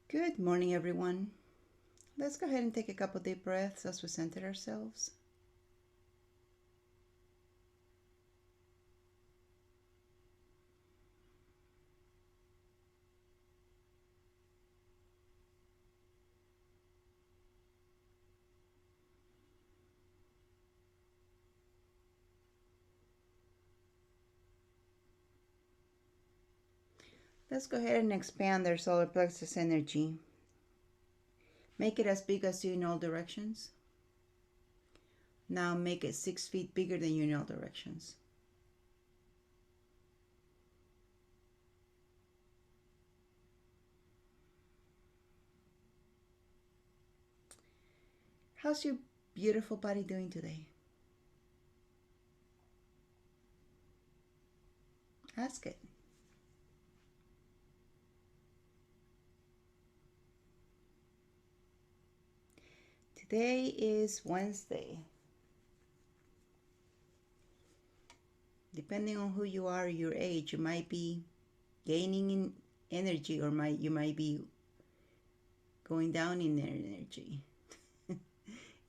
Good morning, everyone. Let's go ahead and take a couple deep breaths as we center ourselves. Let's go ahead and expand our solar plexus energy. Make it as big as you in all directions. Now make it 6 feet bigger than you in all directions. How's your beautiful body doing today? Ask it. Today is Wednesday. Depending on who you are, your age, you might be gaining in energy or you might be going down in energy.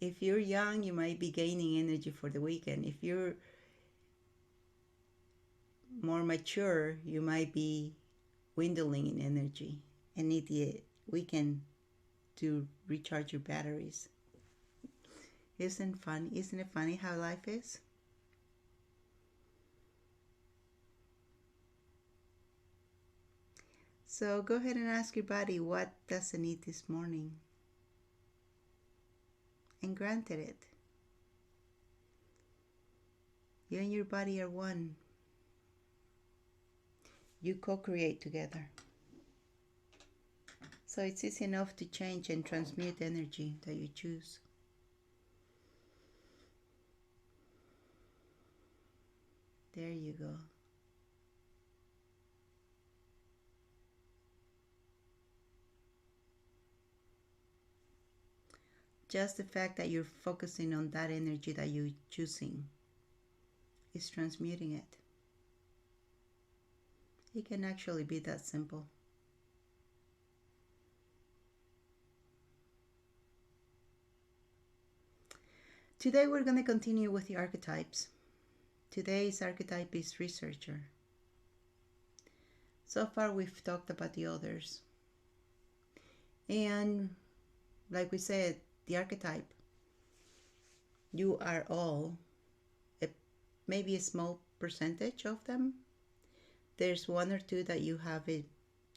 If you're young, you might be gaining energy for the weekend. If you're more mature, you might be dwindling in energy and need the weekend to recharge your batteries. Isn't it funny how life is? So go ahead and ask your body what does it need this morning, and granted it. You and your body are one. You co-create together. So it's easy enough to change and transmute energy that you choose. There you go. Just the fact that you're focusing on that energy that you're choosing is transmuting it. It can actually be that simple. Today we're going to continue with the archetypes. Today's archetype is researcher. So far we've talked about the others. And like we said, the archetype, you are all, maybe a small percentage of them. There's one or two that you have a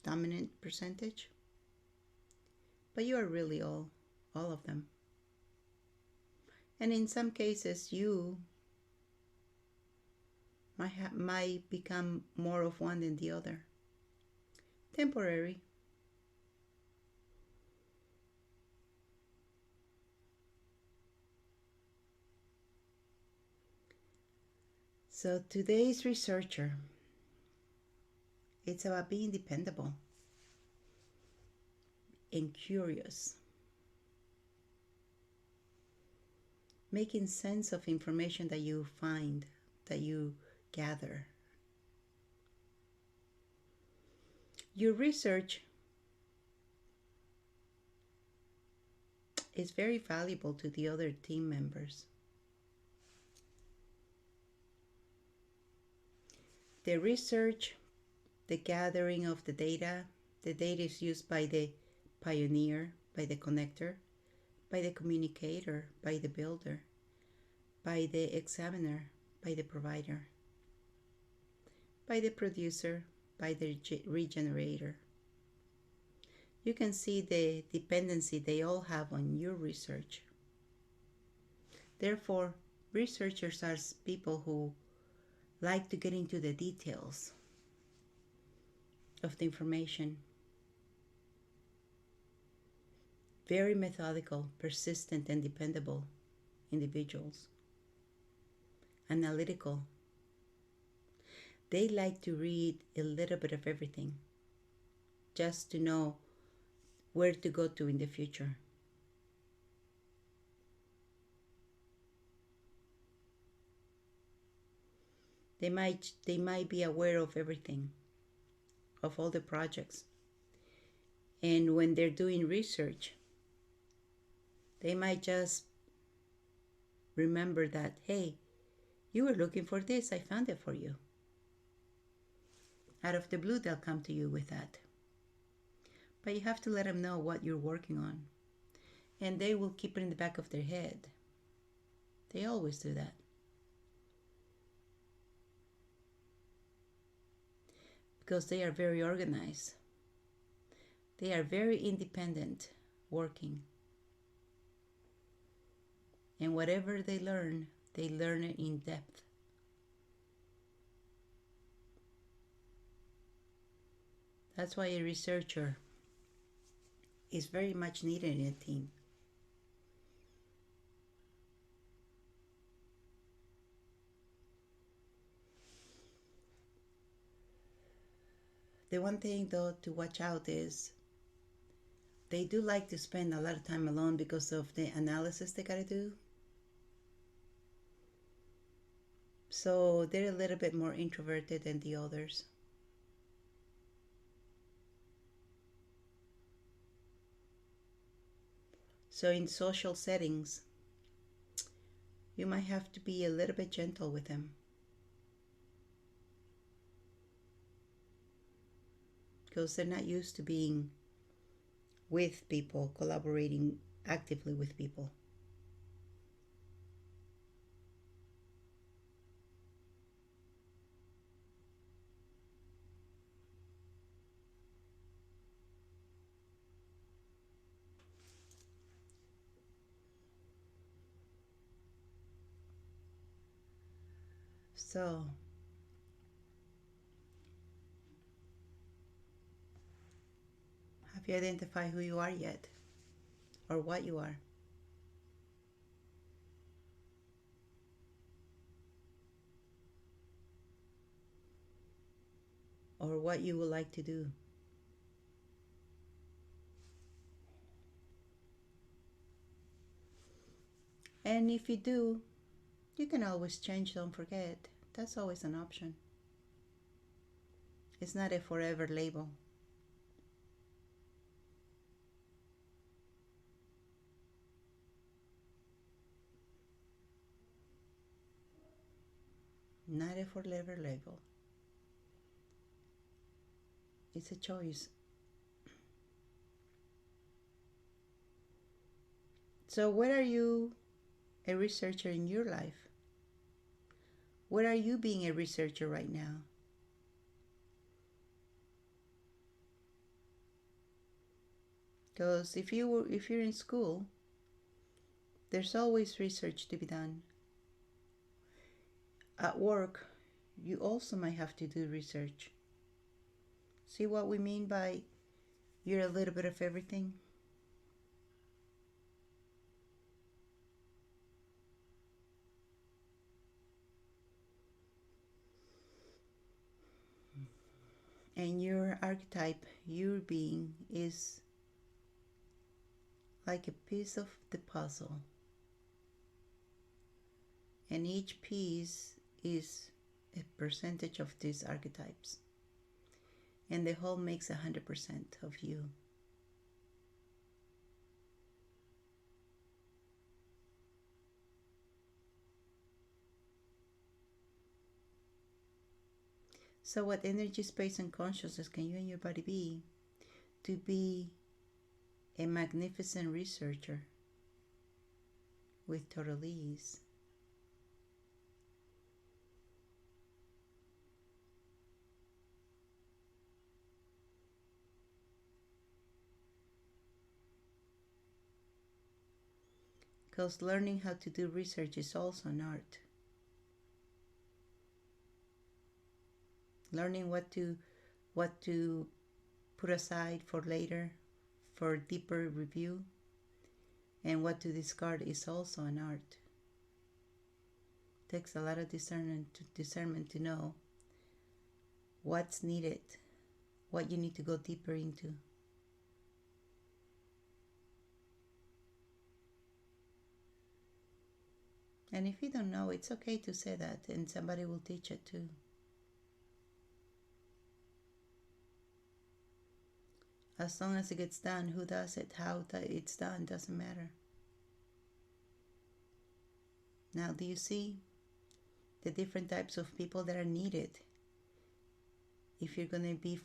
dominant percentage, but you are really all of them. And in some cases, you might become more of one than the other. Temporary. So today's researcher, it's about being dependable and curious, making sense of information that you find, that you gather. Your research is very valuable to the other team members. The research, the gathering of the data is used by the pioneer, by the connector, by the communicator, by the builder, by the examiner, by the provider, by the producer, by the regenerator. You can see the dependency they all have on your research. Therefore, researchers are people who like to get into the details of the information. Very methodical, persistent, and dependable individuals. Analytical. They like to read a little bit of everything just to know where to go to in the future. They might be aware of everything, of all the projects. And when they're doing research, they might just remember that, hey, you were looking for this, I found it for you. Out of the blue, they'll come to you with that. But you have to let them know what you're working on. And they will keep it in the back of their head. They always do that. Because they are very organized. They are very independent working. And whatever they learn it in depth. That's why a researcher is very much needed in a team. The one thing though to watch out is they do like to spend a lot of time alone because of the analysis they gotta do. So they're a little bit more introverted than the others. So in social settings, you might have to be a little bit gentle with them. Because they're not used to being with people, collaborating actively with people. So, have you identified who you are yet? Or what you are? Or what you would like to do? And if you do, you can always change, don't forget. That's always an option. It's not a forever label. Not a forever label. It's a choice. So, where are you a researcher in your life? Where are you being a researcher right now? Because if you're in school, there's always research to be done. At work, you also might have to do research. See what we mean by you're a little bit of everything? And your archetype, your being, is like a piece of the puzzle. And each piece is a percentage of these archetypes. And the whole makes 100% of you. So what energy, space, and consciousness can you and your body be to be a magnificent researcher with total ease? Because learning how to do research is also an art. Learning what to put aside for later, for deeper review, and what to discard is also an art. It takes a lot of discernment to know what's needed, what you need to go deeper into. And if you don't know, it's okay to say that, and somebody will teach it too. As long as it gets done, who does it, how it's done, doesn't matter. Now, do you see the different types of people that are needed if you're going to be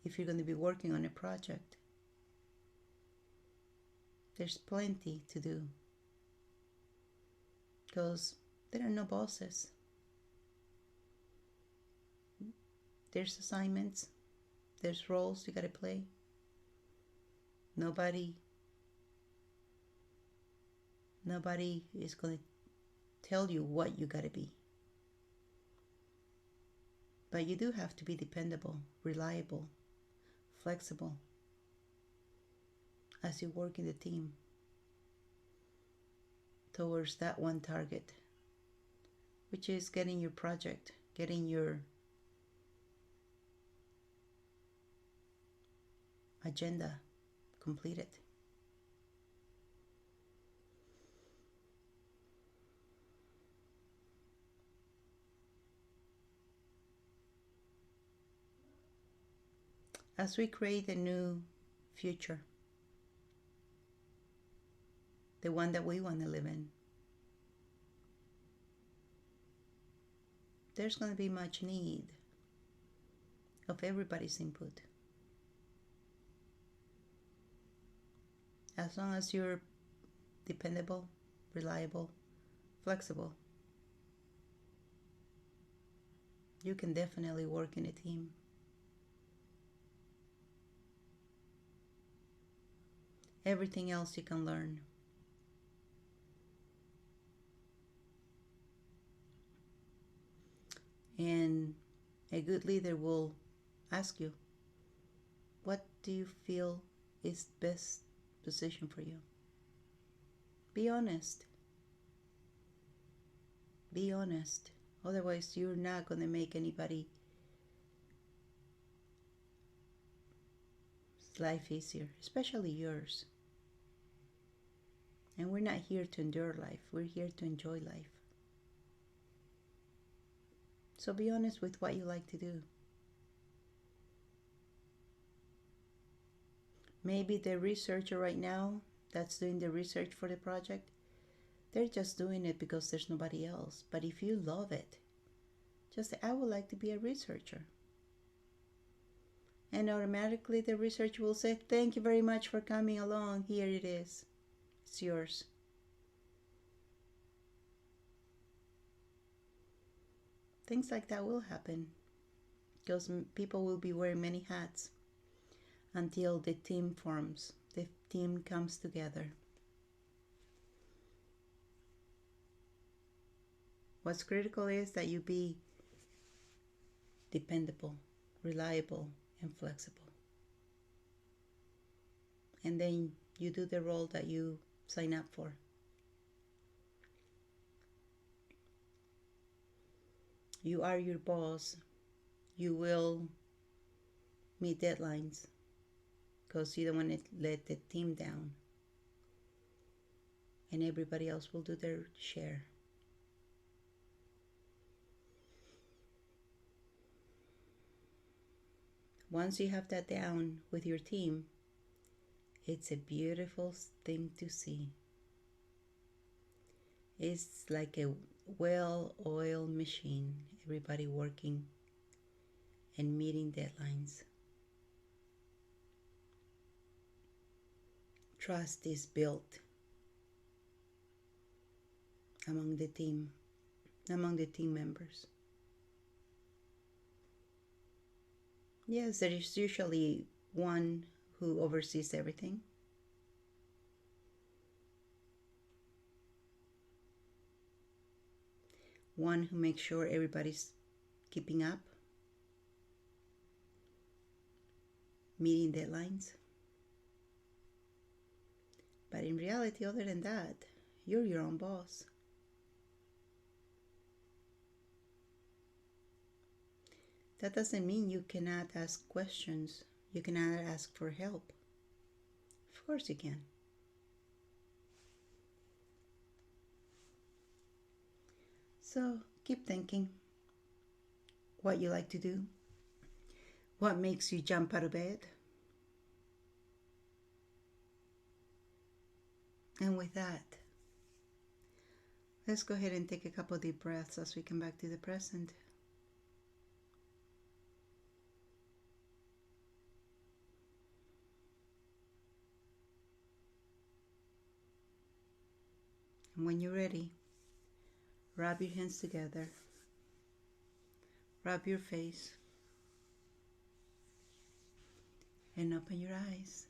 if you're going to be working on a project? There's plenty to do because there are no bosses. There's assignments, there's roles you got to play. Nobody is going to tell you what you got to be. But you do have to be dependable, reliable, flexible as you work in the team towards that one target, which is getting your project, getting your agenda completed. As we create a new future, the one that we want to live in, there's going to be much need of everybody's input. As long as you're dependable, reliable, flexible, you can definitely work in a team. Everything else you can learn. And a good leader will ask you, what do you feel is best position for you? Be honest. Be honest. Otherwise, you're not going to make anybody's life easier, especially yours. And we're not here to endure life. We're here to enjoy life. So be honest with what you like to do. Maybe the researcher right now that's doing the research for the project, they're just doing it because there's nobody else. But if you love it, just say, I would like to be a researcher. And automatically the researcher will say, thank you very much for coming along. Here it is. It's yours. Things like that will happen because people will be wearing many hats until the team forms, the team comes together. What's critical is that you be dependable, reliable, and flexible. And then you do the role that you sign up for. You are your boss. You will meet deadlines because you don't want to let the team down. And everybody else will do their share. Once you have that down with your team, it's a beautiful thing to see. It's like a well-oiled machine, everybody working and meeting deadlines. Trust is built among the team members. Yes, there is usually one who oversees everything. One who makes sure everybody's keeping up, meeting deadlines. But in reality, other than that, you're your own boss. That doesn't mean you cannot ask questions. You cannot ask for help. Of course you can. So keep thinking what you like to do, what makes you jump out of bed, And with that, let's go ahead and take a couple deep breaths as we come back to the present. And when you're ready, rub your hands together, rub your face, and open your eyes.